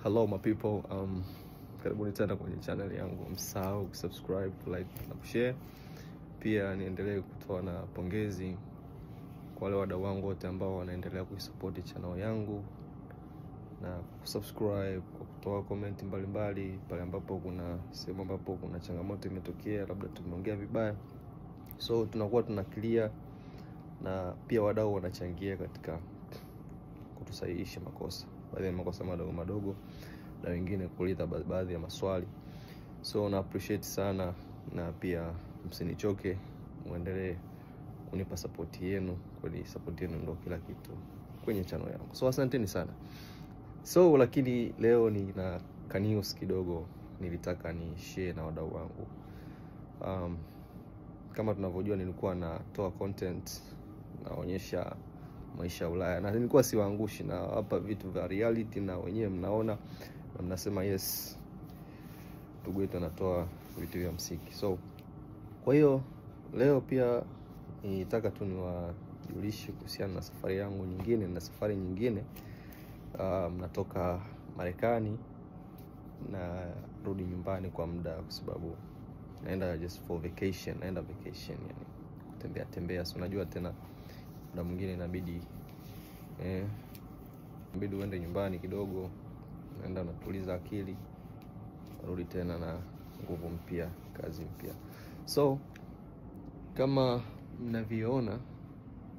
Hello my people, karibuni tena kwenye channel yangu. Msahau kusubscribe, like na kushare. Pia niendelee kutoa na pongezi kwa wale wadau wangu wote ambao wanaendelea kuisupport channel yangu na kusubscribe, kutoa comment mbalimbali pale ambapo kuna sehemu ambapo kuna changamoto imetokea, labda tumeongea vibaya. So tunakuwa tunaclear, na pia wadau wanachangia katika kutusahihisha makosa. Baadhi ya makosa madogo na wengine kuuliza baadhi ya maswali. So na appreciate sana, na pia msinichoke, muendelee kunipa support yenu, kwani support yenu ndio kila kitu kwenye channel yangu. So asanteni sana. So lakini leo nina news kidogo nilitaka ni share na wadau wangu. Kama tunavyojua nilikuwa natoa content naonyesha maisha ya Ulaya, na nilikuwa siwaangushi na hapa vitu vya reality, na wenyewe mnaona na mnasema yes, ndugu yetu anatoa vitu vya msingi. So kwa hiyo leo pia nitaka tu niwajulishe kuhusiana na safari yangu nyingine na safari nyingine. Natoka Marekani na rudi nyumbani kwa muda, kwa sababu naenda just for vacation, naenda vacation, yani kutembea. So unajua tena muda mwingine inabidi uende nyumbani kidogo, naenda natuliza akili, rudi tena na nguvu mpya, kazi mpya. So kama mnaviona,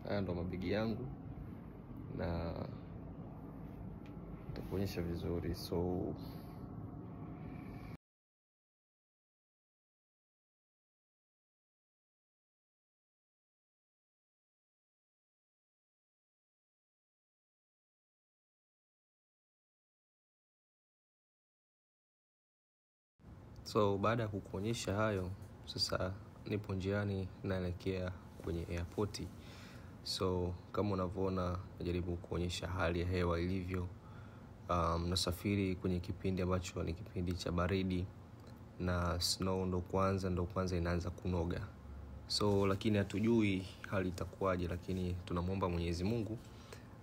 haya ndo mabegi yangu na nitakuonyesha vizuri. So baada ya kukuonyesha hayo, sasa nipo njiani naelekea kwenye airport. So kama unavyoona, najaribu kuonyesha hali ya hewa ilivyo. Nasafiri kwenye kipindi ambacho ni kipindi cha baridi, na snow ndo kwanza inaanza kunoga. So lakini hatujui hali itakuwaje, lakini tunamuomba Mwenyezi Mungu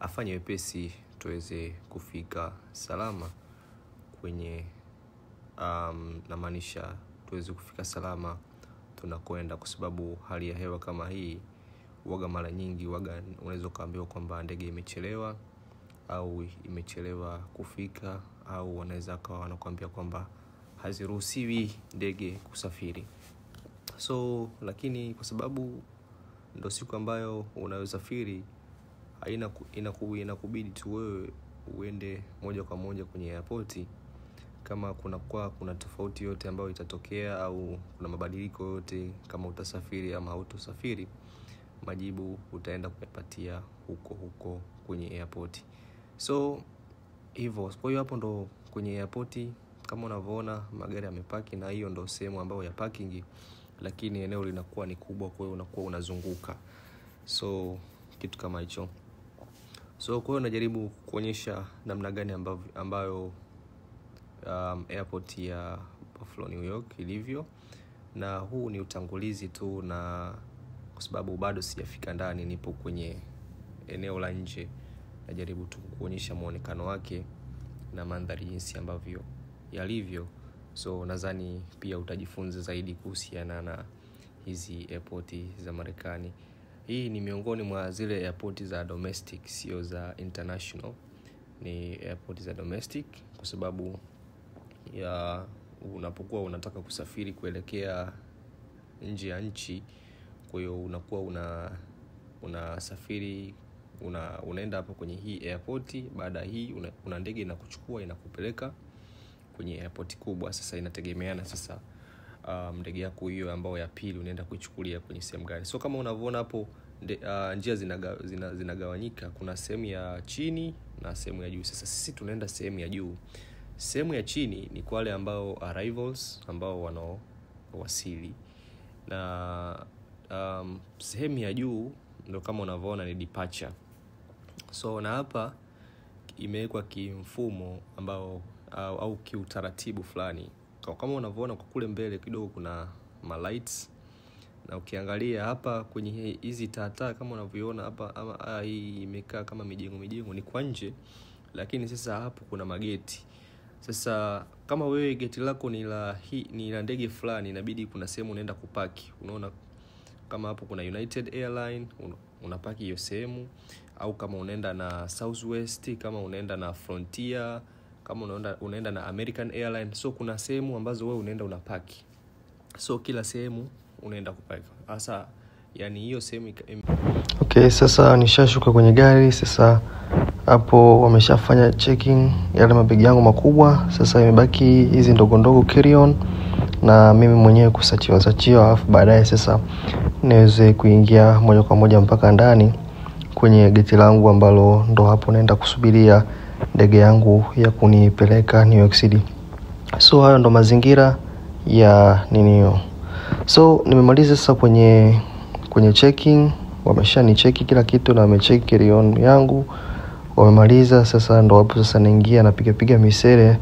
afanye wepesi tuweze kufika salama kwenye namaanisha tuweze kufika salama tunakoenda, kwa sababu hali ya hewa kama hii mara nyingi unaweza kaambiwa kwamba ndege imechelewa au imechelewa kufika, au wanaweza wanakuambia kwamba haziruhusiwi ndege kusafiri. So lakini kwa sababu ndo siku ambayo unayosafiri, inakubidi tu wewe uende moja kwa moja kwenye airport. Kama kuna tofauti yote ambayo itatokea, au kuna mabadiliko yote, kama utasafiri ama hautosafiri, majibu utaenda kuyapatia huko kwenye airport. So hivyo, kwa hiyo hapo ndo kwenye airport. Kama unavyoona magari yamepaki, na hiyo ndo sehemu ambayo ya parking, lakini eneo linakuwa ni kubwa, kwa hiyo unakuwa unazunguka. So kitu kama hicho. So kwa hiyo najaribu kuonyesha namna gani ambayo airport ya Buffalo, New York ilivyo, na huu ni utangulizi tu, na kwa sababu bado sijafika ndani, nipo kwenye eneo la nje, najaribu tu kuonyesha muonekano wake na mandhari jinsi ambavyo yalivyo. So nadhani pia utajifunza zaidi kuhusiana na hizi airport za Marekani. Hii ni miongoni mwa zile airport za domestic, sio za international. Ni airport za domestic kwa sababu ya unapokuwa unataka kusafiri kuelekea nje ya nchi, kwa hiyo unakuwa unasafiri unaenda hapo kwenye hii airport. Baada hii una ndege inakuchukua inakupeleka kwenye airport kubwa. Sasa inategemeana sasa ndege yako hiyo ambayo ya pili unaenda kuichukulia kwenye sehemu gani. So kama unavyoona hapo, njia zinagawanyika, kuna sehemu ya chini na sehemu ya juu. Sasa sisi tunaenda sehemu ya juu. Sehemu ya chini ni kwa wale ambao arrivals, ambao wanaowasili, na sehemu ya juu ndio kama unavyoona ni departure. So na hapa imewekwa kimfumo ambao au kiutaratibu fulani. Kama unavyoona kwa kule mbele kidogo kuna lights, na ukiangalia hapa kwenye hizi taa kama unavyoona hapa, hii imekaa kama mijengo ni kwa nje, lakini sasa hapo kuna mageti Sasa kama wewe geti lako ni la ndege fulani, inabidi kuna sehemu unaenda kupaki. Unaona kama hapo kuna United Airline, unapaki hiyo sehemu, au kama unaenda na Southwest, kama unaenda na Frontier, kama unaenda na American Airline. So kuna sehemu ambazo wewe unaenda unapaki. So kila sehemu unaenda kupaki. Sasa yani hiyo sehemu Okay, sasa nishashuka kwenye gari. Sasa hapo wameshafanya checking yale mabegi yangu makubwa. Sasa imebaki hizi ndogo ndogo carry on na mimi mwenyewe kusachiwa alafu baadaye sasa niweze kuingia moja kwa moja mpaka ndani kwenye geti langu ambalo ndo hapo naenda kusubiria ndege yangu ya kunipeleka New York City. So hayo ndo mazingira ya ninio. So nimemaliza sasa kwenye checking, wameshanicheki kila kitu na wamecheck carry on yangu. Wamemaliza sasa ndo hapo sasa naingia na piga misere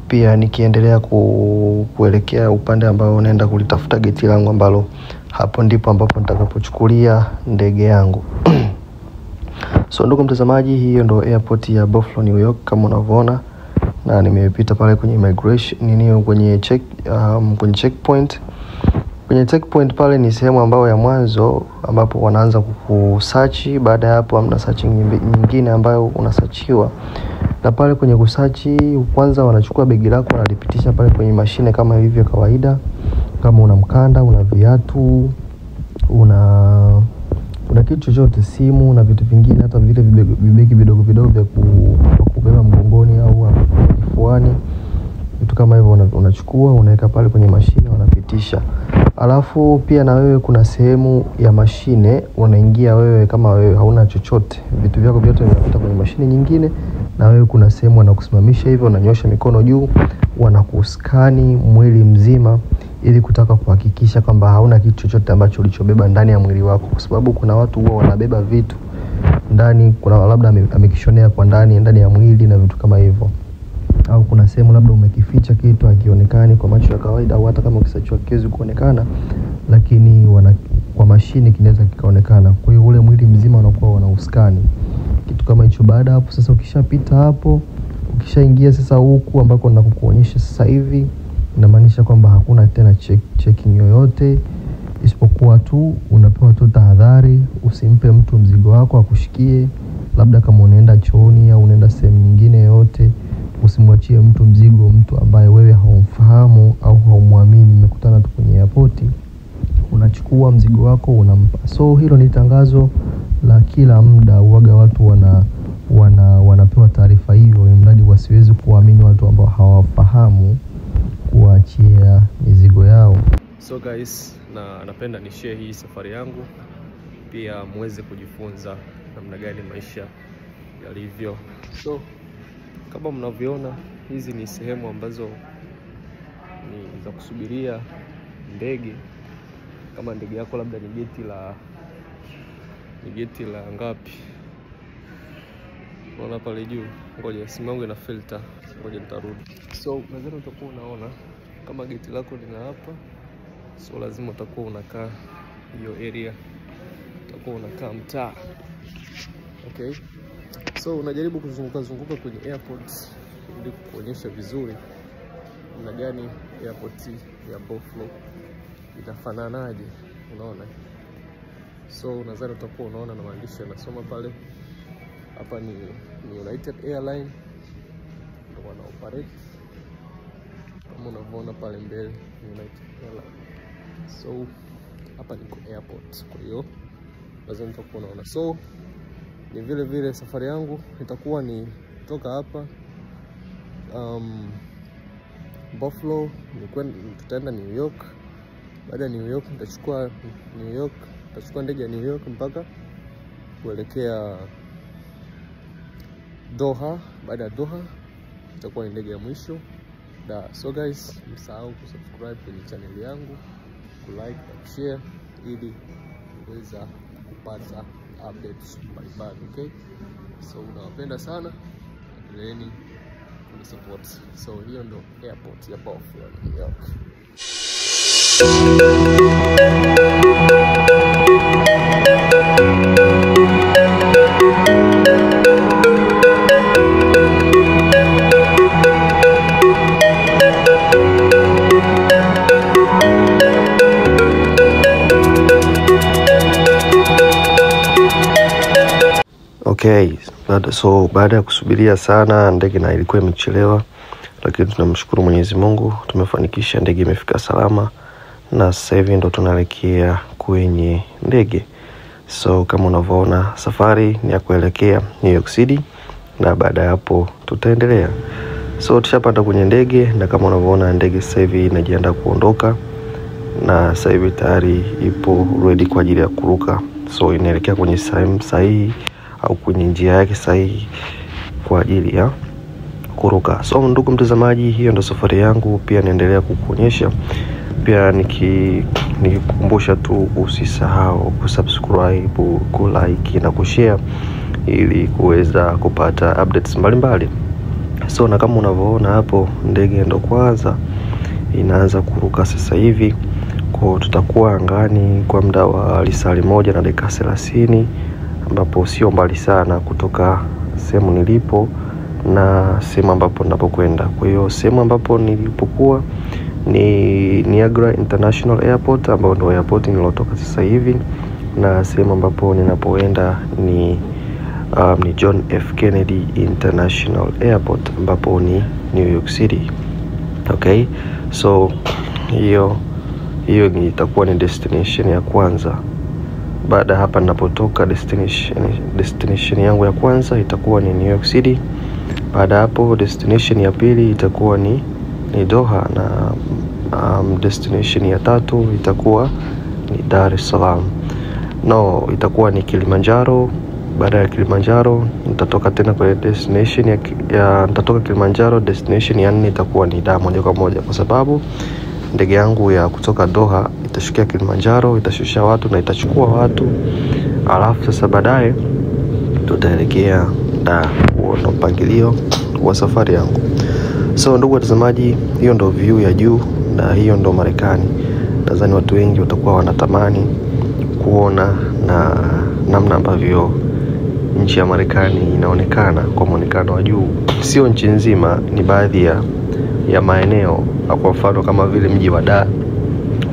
pia nikiendelea kuelekea upande ambao naenda kulitafuta geti langu ambalo hapo ndipo ambapo nitakapochukulia ndege yangu. So ndugu mtazamaji, hiyo ndo airport ya Buffalo, New York kama unavyoona, na nimepita pale kwenye immigration kwenye checkpoint. Kwenye checkpoint pale ni sehemu ambayo ya mwanzo ambapo wanaanza kukusearch. Baada ya hapo hamna searching nyingine ambayo unasearchiwa. Na pale kwenye kusearch kwanza wanachukua begi lako wanalipitisha pale kwenye mashine kama ilivyo kawaida. Kama una mkanda, una viatu, una kitu chochote, simu na vitu vingine, hata vile vibegi vidogo vidogo vya kubeba mgongoni au kifuani, vitu kama hivyo unachukua unaweka pale kwenye mashine wanapitisha. Alafu pia na wewe kuna sehemu ya mashine unaingia wewe kama wewe hauna chochote, vitu vyako vyote vinapita kwenye mashine nyingine, na wewe kuna sehemu wanakusimamisha hivyo, unanyosha mikono juu, wanakuskani mwili mzima ili kutaka kuhakikisha kwamba hauna kitu chochote ambacho ulichobeba ndani ya mwili wako, kwa sababu kuna watu huwa wanabeba vitu ndani, kuna labda amekishonea kwa ndani ya mwili na vitu kama hivyo, au kuna sehemu labda umekificha kitu hakionekani kwa macho ya kawaida, au hata kama ukisachua kiwezi kuonekana, lakini kwa mashine kinaweza kikaonekana. Kwa hiyo ule mwili mzima unakuwa wanauskani kitu kama hicho. Baada hapo sasa ukishapita hapo, ukishaingia sasa huku ambako nakukuonyesha sasa hivi, inamaanisha kwamba hakuna tena checking yoyote, isipokuwa tu unapewa tu tahadhari usimpe mtu mzigo wako akushikie. Labda kama unaenda chooni au unaenda sehemu nyingine yote, usimwachie mtu mzigo, mtu ambaye wewe haumfahamu au haumwamini. Mmekutana tu kwenye airport, unachukua mzigo wako unampa. So hilo ni tangazo la kila muda, uaga watu wanapewa taarifa hiyo, mradi wasiwezi kuamini watu ambao hawafahamu kuachia mizigo yao. So guys, napenda ni share hii safari yangu pia muweze kujifunza namna gani maisha yalivyo. So kama mnavyoona, hizi ni sehemu ambazo ni za kusubiria ndege. Kama ndege yako labda ni geti la ngapi, unaona pale juu. Ngoja simu yangu ina filter, ngoja nitarudi. So nadhani utakuwa unaona kama geti lako lina hapa, so lazima utakuwa unakaa hiyo area, utakuwa unakaa mtaa. Okay, so unajaribu kuzunguka kwenye airport ili kuonyesha vizuri na gani airport ya Buffalo itafananaje, unaona. So nadhani utakuwa unaona na maandishi yanasoma pale. Hapa ni United Airline ndio wana operate, kama unavyoona pale mbele United Airline. So hapa ni airport, kwa hiyo lazima utakuwa unaona. So ni vile safari yangu itakuwa ni toka hapa Buffalo tutaenda New York. Baada ya New York nitachukua ndege ya New York mpaka kuelekea Doha. Baada ya Doha itakuwa ni ndege ya mwisho. So guys, msahau kusubscribe kwenye channel yangu, kulike na share ili uweza kupata updates mbalimbali. Okay, so unawapenda sana, endeleeni kunisupport. So hiyo ndo airport ya Buffalo, New York. Okay, so baada ya kusubiria sana ndege na ilikuwa imechelewa, lakini tunamshukuru Mwenyezi Mungu, tumefanikisha, ndege imefika salama na sasa hivi ndo tunaelekea kwenye ndege. So kama unavyoona, safari ni ya kuelekea New York City na baada ya hapo tutaendelea. So tushapanda kwenye ndege na kama unavyoona ndege sasa hivi inajiandaa kuondoka na sasa hivi tayari ipo ready kwa ajili ya kuruka. So inaelekea kwenye sehemu sahihi au kwenye njia yake sahihi kwa ajili ya kuruka. So ndugu mtazamaji, hiyo ndo safari yangu, pia naendelea kukuonyesha. Pia nikikukumbusha tu usisahau kusubscribe, kulike na kushare ili kuweza kupata updates mbalimbali. So na kama unavyoona hapo, ndege ndo kwanza inaanza kuruka sasa hivi. Kwa tutakuwa angani kwa muda wa lisali 1 na dakika 30, ambapo sio mbali sana kutoka sehemu nilipo na sehemu ambapo ninapokwenda. Kwa hiyo sehemu ambapo nilipokuwa ni Niagara International Airport, ambapo ndio airport nilotoka sasa hivi, na sehemu ambapo ninapoenda ni John F. Kennedy International Airport, ambapo ni New York City. Okay, so hiyo itakuwa ni destination ya kwanza. Baada hapa ninapotoka, destination yangu ya kwanza itakuwa ni New York City. Baada hapo destination ya pili itakuwa ni Doha, na destination ya tatu itakuwa ni Dar es Salaam. Itakuwa ni Kilimanjaro. Baada ya Kilimanjaro nitatoka tena kwa destination nitatoka Kilimanjaro, destination ya 4 itakuwa ni Dar moja kwa moja, kwa sababu ndege yangu ya kutoka Doha itashukia Kilimanjaro, itashusha watu na itachukua watu, alafu sasa baadaye tutaelekea Dar. Huo ndo mpangilio wa safari yangu. So ndugu watazamaji, hiyo ndo view ya juu na hiyo ndo Marekani. Nadhani watu wengi watakuwa wanatamani kuona na namna ambavyo nchi ya Marekani inaonekana kwa muonekano wa juu. Sio nchi nzima, ni baadhi ya maeneo. Kwa mfano kama vile mji wa Dar,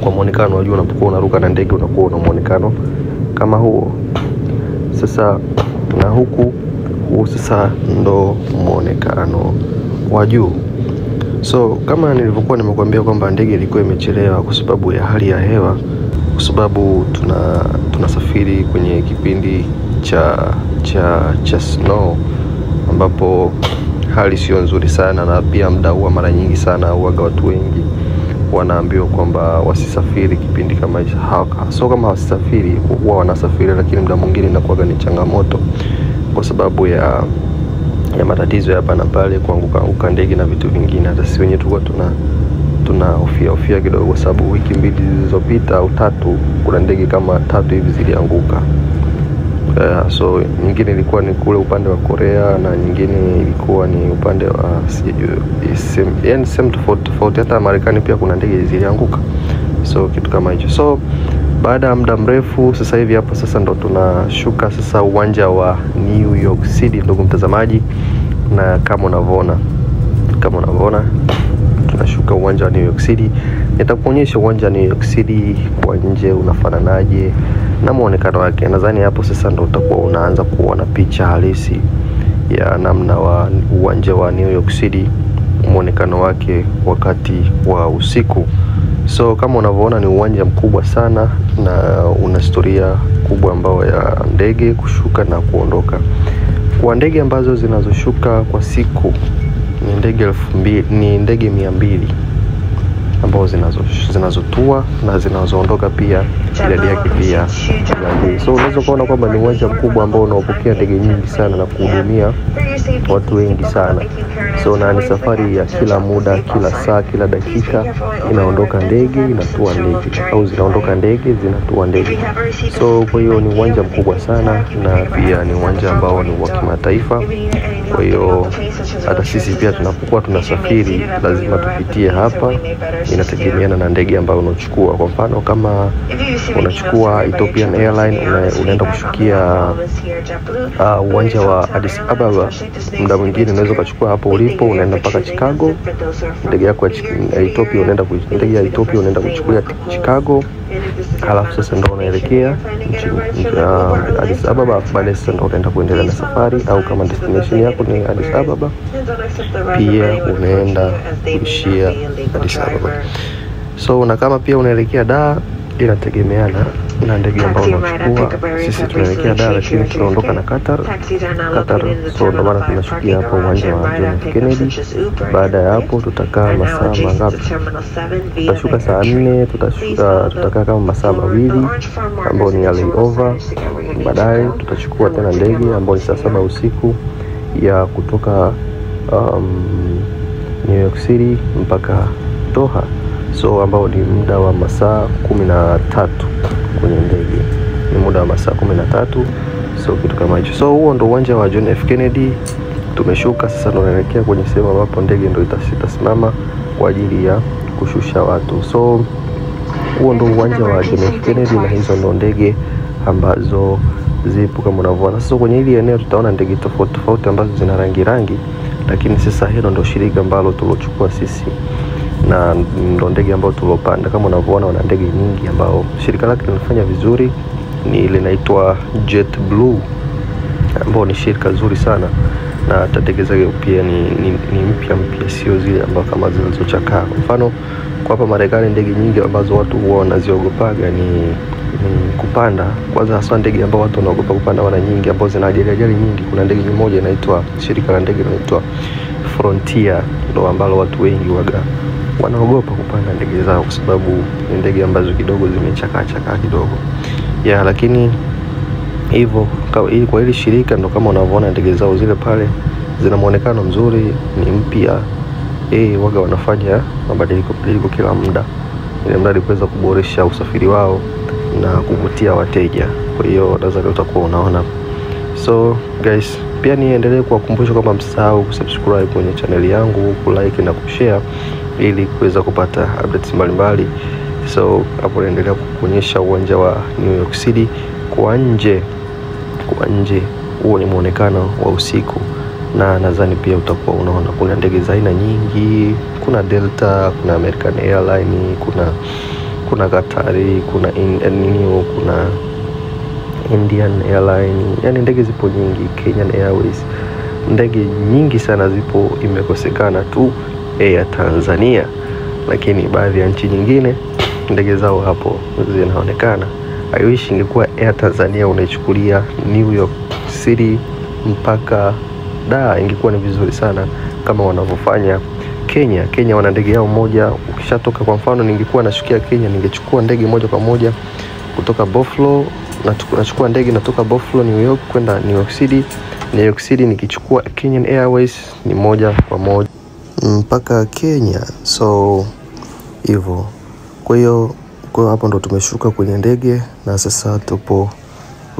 kwa muonekano wa juu unapokuwa unaruka na ndege unakuwa una muonekano kama huo. Sasa na huku sasa ndo muonekano wa juu. So kama nilivyokuwa nimekuambia kwamba ndege ilikuwa imechelewa kwa sababu ya hali ya hewa, kwa sababu tunasafiri kwenye kipindi cha snow, ambapo hali sio nzuri sana, na pia muda huwa mara nyingi sana huaga watu wengi wanaambiwa kwamba wasisafiri kipindi kama hicho. So kama wasisafiri, huwa wanasafiri, lakini muda mwingine inakuwa ni changamoto kwa sababu ya matatizo ya hapa na pale, kuanguka ndege na vitu vingine. Hata sisi wenyewe tulikuwa tuna hofia kidogo, kwa sababu wiki 2 zilizopita au 3 kuna ndege kama 3 hivi zilianguka. So nyingine ilikuwa ni kule upande wa Korea na nyingine ilikuwa ni upande wa sehemu tofauti. Hata Marekani pia kuna ndege zilianguka, so kitu kama hicho. So baada ya muda mrefu sasa hivi hapa sasa ndo tunashuka sasa uwanja wa New York City, ndugu mtazamaji. Na kama unavyoona tunashuka uwanja wa New York City. Nitakuonyesha uwanja wa New York City kwa nje unafananaje na muonekano wake. Nadhani hapo sasa ndo utakuwa unaanza kuona picha halisi ya namna wa uwanja wa New York City, muonekano wake wakati wa usiku. So kama unavyoona ni uwanja mkubwa sana na una historia kubwa ambayo ya ndege kushuka na kuondoka. Kwa ndege ambazo zinazoshuka kwa siku ni ndege 200 ambao zinazotua na zinazoondoka pia idadi yake pia. So unaweza kuona kwamba ni uwanja mkubwa ambao unaopokea ndege nyingi sana na kuhudumia watu wengi sana. So na ni safari ya kila muda, kila saa, kila dakika inaondoka ndege, inatua ndege, au zinaondoka ndege, zinatua ndege. So kwa hiyo ni uwanja mkubwa sana, na pia ni uwanja ambao ni wa kimataifa. Kwa hiyo hata sisi pia tunapokuwa tunasafiri lazima tupitie hapa. Inategemeana na ndege ambayo unachukua. Kwa mfano kama unachukua Ethiopian Airline, unaenda kushukia uwanja wa Addis Ababa, muda mwingine unaweza kuchukua hapo ulipo unaenda mpaka Chicago. Ndege yako ya Ethiopia unaenda kuchukua Chicago, halafu sasa ndo unaelekea Addis Ababa. Baadaye sasa ndo utaenda kuendelea na safari, au kama destination yako ni Addis Ababa pia unaenda kuishia Addis Ababa. So na kama pia unaelekea Dar, inategemeana na ndege ambayo unachukua. Sisi tunaelekea Dar lakini tunaondoka na Qatar. So ndo maana tunashukia hapo uwanja wa John F. Kennedy. Baada ya hapo tutakaa masaa mangapi? Tutashuka saa 4, tutakaa kama masaa 2 ambao ni layover. Baadaye tutachukua tena ndege ambayo ni saa 7 usiku ya kutoka New York City mpaka Doha. So ambao ni muda wa masaa 13 kwenye ndege. Ni muda wa masaa 13. So kitu kama hicho. So huo ndo uwanja wa John F. Kennedy. Tumeshuka sasa, tunaelekea kwenye sehemu ambapo ndege ndo itasimama kwa ajili ya kushusha watu. So huo ndo uwanja wa John F. Kennedy, na hizo ndo ndege ambazo zipo kama unavyoona. Sasa kwenye hili eneo tutaona ndege tofauti ambazo zina rangi, lakini sasa hilo ndo shirika ambalo tulochukua sisi na ndo ndege ambao tulopanda. Kama unavyoona wana ndege nyingi ambao shirika lake linafanya vizuri, ni ile inaitwa JetBlue, ambao ni shirika zuri sana, na ndege zake pia ni mpya, sio zile ambazo kama zilizochakaa. Kwa mfano kwa hapa Marekani ndege nyingi ambazo watu huwa wanaziogopaga ni kupanda. Kwanza hasa ndege ambao watu wanaogopa kupanda wana nyingi ambazo zina ajali nyingi. Kuna ndege moja inaitwa, shirika la ndege linaitwa Frontier, ndo ambalo watu wengi wanaogopa kupanda ndege zao kwa sababu ni ndege ambazo kidogo zimechakaa kidogo. Lakini hivyo kwa hili shirika ndo kama unavyoona ndege zao zile pale zina muonekano mzuri, ni mpya. Wanafanya mabadiliko kila muda ili mradi kuweza kuboresha usafiri wao na kuvutia wateja. Kwa hiyo nadhani utakuwa unaona. So guys, pia niendelee kuwakumbusha kwamba msahau kusubscribe kwenye channel yangu, kulike na kushare ili kuweza kupata updates mbalimbali. So hapo naendelea kukuonyesha uwanja wa New York City kwa nje. Huo ni muonekano wa usiku, na nadhani pia utakuwa unaona kuna ndege za aina nyingi. Kuna Delta, kuna American Airlines, kuna Qatar, kuna kuna Indian Airlines. Yani ndege zipo nyingi, Kenyan Airways. Ndege nyingi sana zipo, imekosekana tu Air Tanzania. Lakini baadhi ya nchi nyingine ndege zao hapo zinaonekana. I wish ingekuwa Air Tanzania unaichukulia New York City mpaka Dar, ingekuwa ni vizuri sana kama wanavyofanya Kenya wana ndege yao moja. Ukishatoka kwa mfano ningekuwa nashukia Kenya, ningechukua ndege moja kwa moja kutoka Buffalo, nachukua ndege natoka Buffalo New York kwenda New York City nikichukua Kenyan Airways ni moja kwa moja mpaka Kenya. So hivyo. Kwa hiyo hapo ndo tumeshuka kwenye ndege na sasa tupo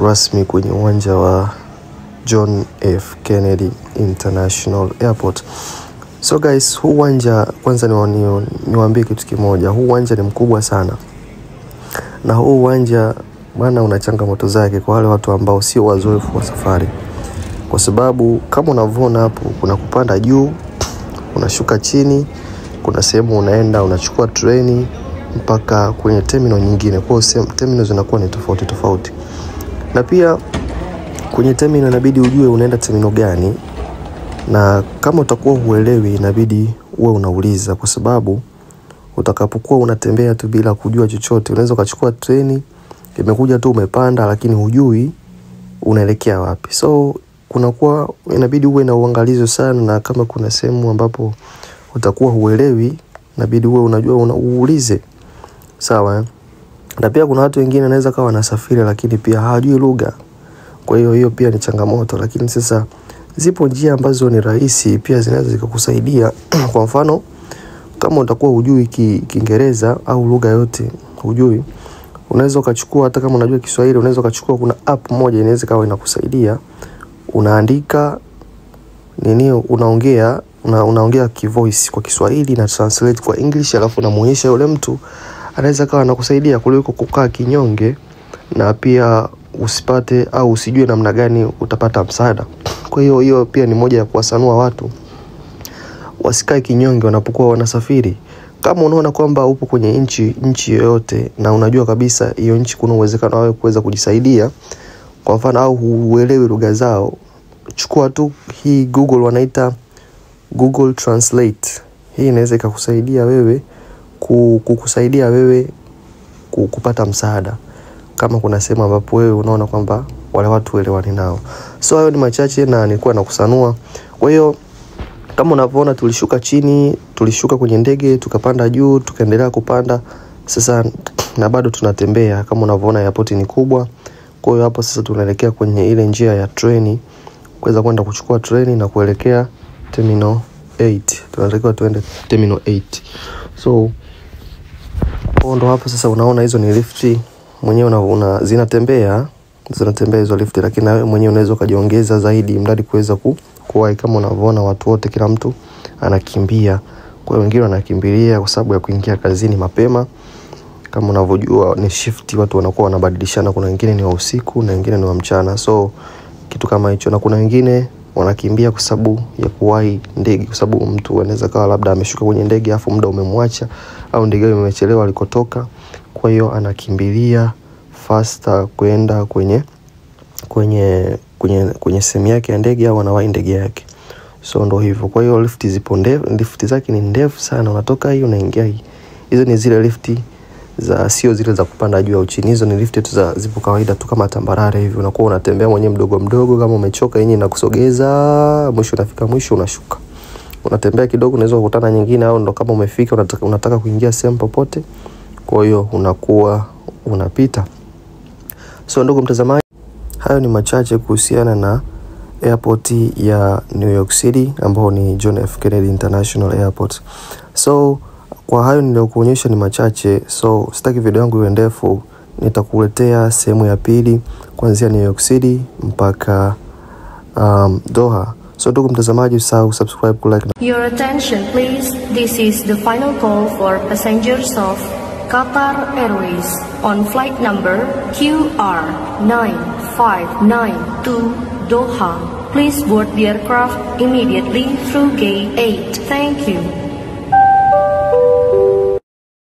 rasmi kwenye uwanja wa John F. Kennedy International Airport. So guys, huu uwanja kwanza niwaambie kitu kimoja. Huu uwanja ni mkubwa sana. Na huu uwanja bwana una changamoto zake kwa wale watu ambao sio wazoefu wa safari. Kwa sababu kama unavyoona hapo, kuna kupanda juu, unashuka chini, kuna sehemu unaenda unachukua treni mpaka kwenye terminal nyingine. Kwa hiyo terminal zinakuwa ni tofauti. Na pia kwenye terminal inabidi ujue unaenda terminal gani, na kama utakuwa huelewi inabidi uwe unauliza, kwa sababu utakapokuwa unatembea tu bila kujua chochote unaweza ukachukua treni imekuja tu umepanda lakini hujui unaelekea wapi. So kunakuwa inabidi uwe na uangalizo sana, na kama kuna sehemu ambapo utakuwa huelewi inabidi uwe unajua uulize. Sawa? Na pia kuna watu wengine wanaweza kawa wanasafiri lakini pia hawajui lugha. Kwa hiyo pia ni changamoto, lakini sasa zipo njia ambazo ni rahisi pia zinaweza zikakusaidia. Kwa mfano kama utakuwa hujui Kiingereza au lugha yote hujui, unaweza ukachukua, hata kama unajua Kiswahili unaweza ukachukua, kuna app moja inaweza kawa inakusaidia. Unaandika unaongea kivoice kwa Kiswahili na translate kwa English, alafu unamuonyesha yule mtu, anaweza kawa anakusaidia kuliko kukaa kinyonge na pia usipate au usijue namna gani utapata msaada. Kwa hiyo pia ni moja ya kuwasanua watu wasikae kinyonge wanapokuwa wanasafiri. kama unaona kwamba upo kwenye nchi yoyote na unajua kabisa hiyo nchi kuna uwezekano wewe kuweza kujisaidia, kwa mfano au huelewi lugha zao, chukua tu hii Google, wanaita Google Translate. Hii inaweza ikakusaidia wewe kukusaidia wewe kupata msaada kama kuna sehemu ambapo wewe unaona kwamba wale watu elewani nao. So hayo ni machache na nilikuwa nakusanua. Kwa hiyo kama unavyoona tulishuka chini, tulishuka kwenye ndege, tukapanda juu, tukaendelea kupanda. Sasa na bado tunatembea, kama unavyoona airport ni kubwa. Kwa hiyo hapo sasa tunaelekea kwenye ile njia ya treni, kuweza kwenda kuchukua treni na kuelekea Terminal 8. Tunatakiwa tuende Terminal 8. So ndo hapo sasa unaona hizo ni lifti mwenyewe zinatembea hizo lifti, lakini wewe mwenyewe unaweza kujiongeza zaidi mradi kuweza kuwahi. Kama unavyoona watu wote, kila mtu anakimbia. Kwa hiyo wengine wanakimbilia kwa sababu ya kuingia kazini mapema. Kama unavyojua ni shift, watu wanakuwa wanabadilishana, kuna wengine ni wa usiku na wengine ni wa mchana. So kitu kama hicho, na kuna wengine wanakimbia kwa sababu ya kuwahi ndege, kwa sababu mtu anaweza kawa labda ameshuka kwenye ndege afu muda umemwacha au ndege imechelewa alikotoka. Kwa hiyo anakimbilia faster kwenda kwenye sehemu yake ya ndege au anawahi ndege yake. So ndo hivyo. Kwa hiyo lifti zipo ndefu, lifti zake ni ndefu sana. Unatoka hii unaingia hii. Hizo ni zile lifti sio zile za kupanda juu au chini. Hizo ni lifti tu zipo kawaida tu kama tambarare hivi. Unakuwa unatembea mwenyewe mdogo mdogo, kama umechoka yenyewe inakusogeza, mwisho unafika mwisho unashuka. Unatembea kidogo unaweza kukutana nyingine, au ndo kama umefika unataka kuingia sehemu popote. Kwa hiyo unakuwa unapita. So ndugu mtazamaji, hayo ni machache kuhusiana na airport ya New York City ambao ni John F. Kennedy International Airport. So kwa hayo niliokuonyesha ni machache, so sitaki video yangu iwe ndefu. Nitakuletea sehemu ya pili kuanzia New York City mpaka Doha. So ndugu mtazamaji, usahau subscribe, like. Your attention please. This is the final call for passengers of Qatar Airways on flight number QR9592 to Doha. Please board the aircraft immediately through gate 8. Thank you.